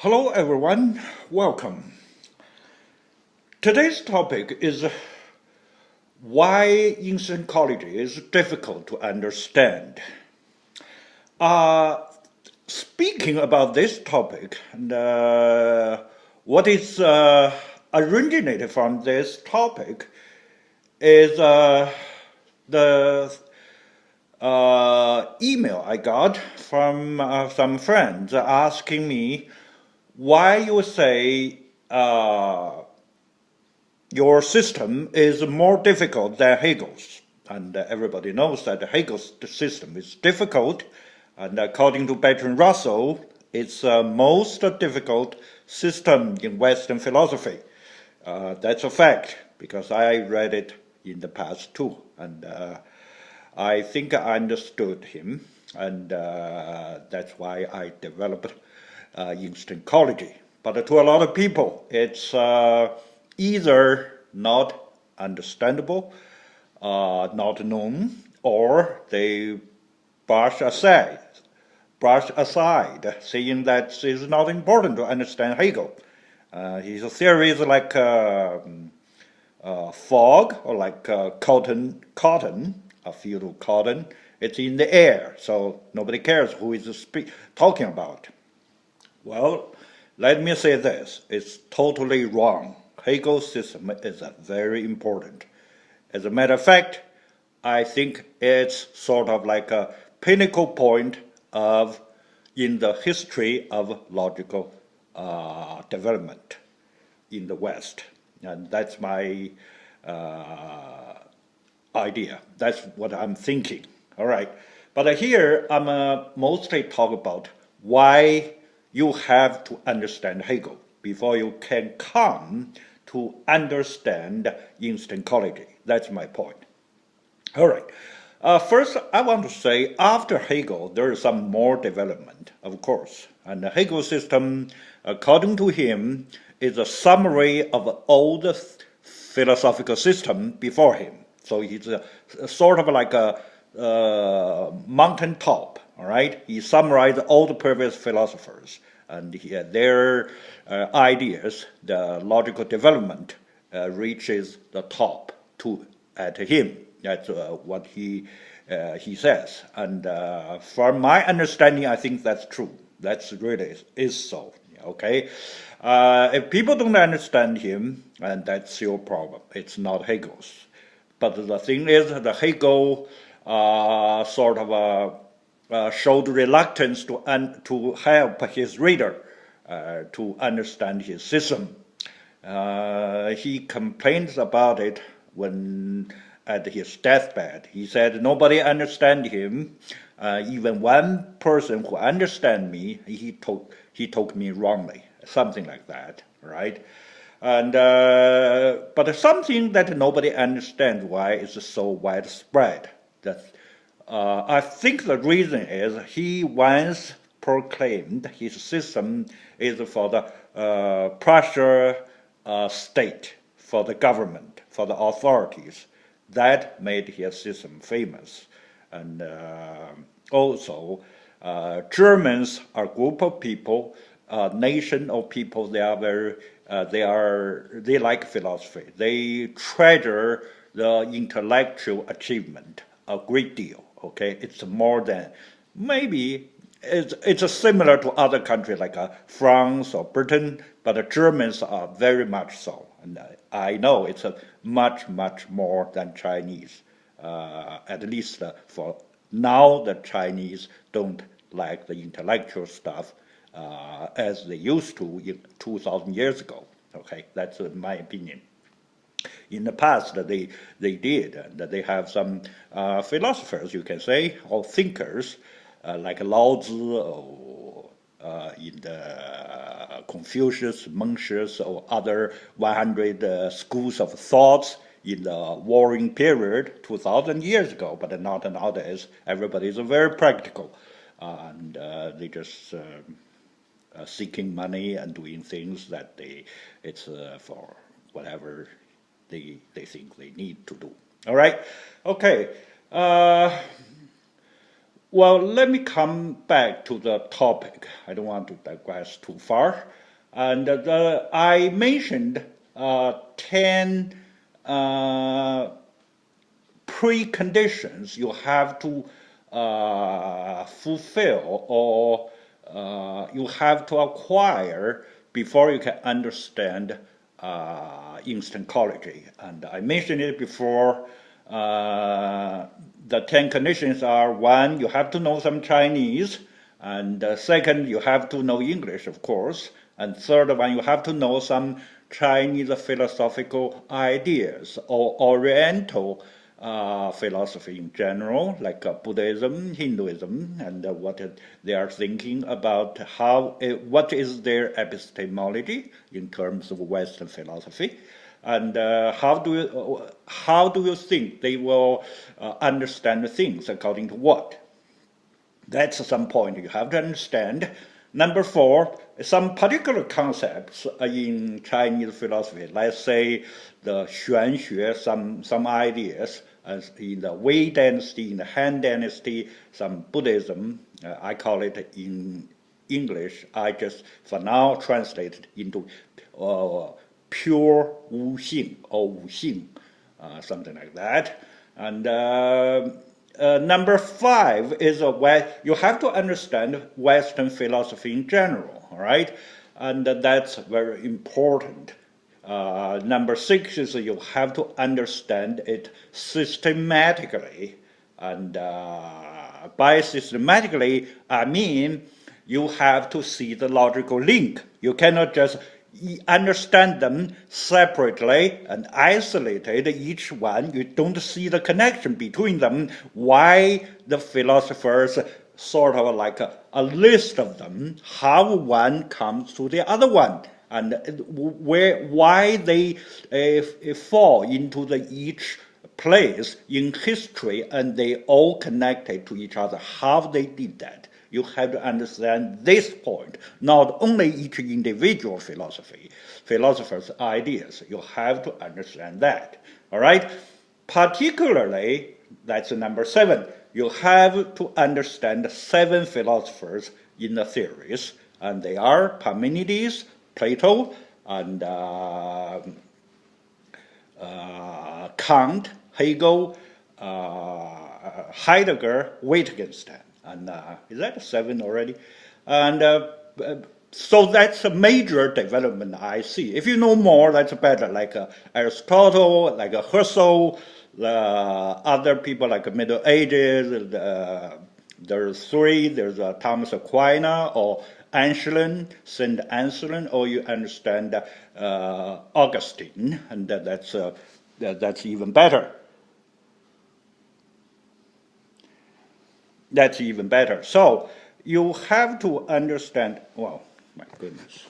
Hello everyone, welcome. Today's topic is why Instancology is difficult to understand. Speaking about this topic, what is originated from this topic is the email I got from some friends asking me why you say your system is more difficult than Hegel's. And everybody knows that Hegel's system is difficult, and according to Bertrand Russell, it's the most difficult system in Western philosophy. That's a fact, because I read it in the past too, and I think I understood him, and that's why I developed Instancology. But to a lot of people, it's either not understandable, not known, or they brush aside, saying that it's not important to understand Hegel. His theory is like fog, or like cotton, a field of cotton. It's in the air, so nobody cares who is talking about. Well, let me say this, it's totally wrong. Hegel's system is very important. As a matter of fact, I think it's sort of like a pinnacle point in the history of logical development in the West. And that's my idea. That's what I'm thinking. All right. But here I'm mostly talk about why you have to understand Hegel before you can come to understand Instancology. That's my point. All right. First, I want to say after Hegel, there is some more development, of course. And the Hegel system, according to him, is a summary of all the philosophical system before him. So he's sort of like a mountaintop. All right, he summarized all the previous philosophers and their ideas. The logical development reaches the top at him. That's what he says. And from my understanding, I think that's true. That's really is so. Okay, if people don't understand him, and that's your problem. It's not Hegel's. But the thing is, the Hegel sort of showed reluctance to help his reader to understand his system. He complains about it when at his deathbed. He said, nobody understands him. Even one person who understands me, he took me wrongly. Something like that, right? And but something that nobody understands why it's so widespread. That I think the reason is he once proclaimed his system is for the pressure state, for the government, for the authorities. That made his system famous. And also, Germans are a group of people, a nation of people. They like philosophy. They treasure the intellectual achievement a great deal. Okay, it's more than maybe it's similar to other countries like France or Britain, but the Germans are very much so, and I know it's much more than Chinese. At least for now, the Chinese don't like the intellectual stuff as they used to 2,000 years ago. Okay, that's my opinion. In the past, they did, and they have some philosophers, you can say, or thinkers, like Lao Tzu, or in the Confucius, Mencius, or other 100 schools of thoughts in the warring period 2,000 years ago, but not nowadays. Everybody is very practical, and they just seeking money and doing things that it's for whatever they think they need to do. All right? Okay. Well, let me come back to the topic. I don't want to digress too far. And I mentioned 10 preconditions you have to fulfill or you have to acquire before you can understand Instancology. And I mentioned it before. The 10 conditions are: 1, you have to know some Chinese, and second, you have to know English, of course, and third one, you have to know some Chinese philosophical ideas or Oriental philosophy in general, like Buddhism, Hinduism, and what they are thinking about what is their epistemology in terms of Western philosophy. And how do you think they will understand things according to what? That's some point you have to understand. Number 4, some particular concepts in Chinese philosophy. Let's say the 玄学, some ideas, as in the Wei Dynasty, in the Han Dynasty, some Buddhism. I call it in English. I just for now translate it into pure 无性 or 无性, something like that. And number 5 is you have to understand Western philosophy in general, all right? And that's very important. Number 6 is you have to understand it systematically. And by systematically, I mean you have to see the logical link. You cannot just understand them separately and isolated each one. You don't see the connection between them. Why the philosophers sort of like a list of them, how one comes to the other one, and why they fall into each place in history, and they all connected to each other, how they did that. You have to understand this point, not only each individual philosopher's ideas. You have to understand that, all right? Particularly, that's number 7. You have to understand 7 philosophers in the theories, and they are Parmenides, Plato, and Kant, Hegel, Heidegger, Wittgenstein. And is that 7 already? And so that's a major development I see. If you know more, that's better. Like Aristotle, like Husserl, other people like Middle Ages. There's 3. There's Thomas Aquinas or Anselm, Saint Anselm, or you understand Augustine, and that's even better. That's even better. So you have to understand, well, my goodness.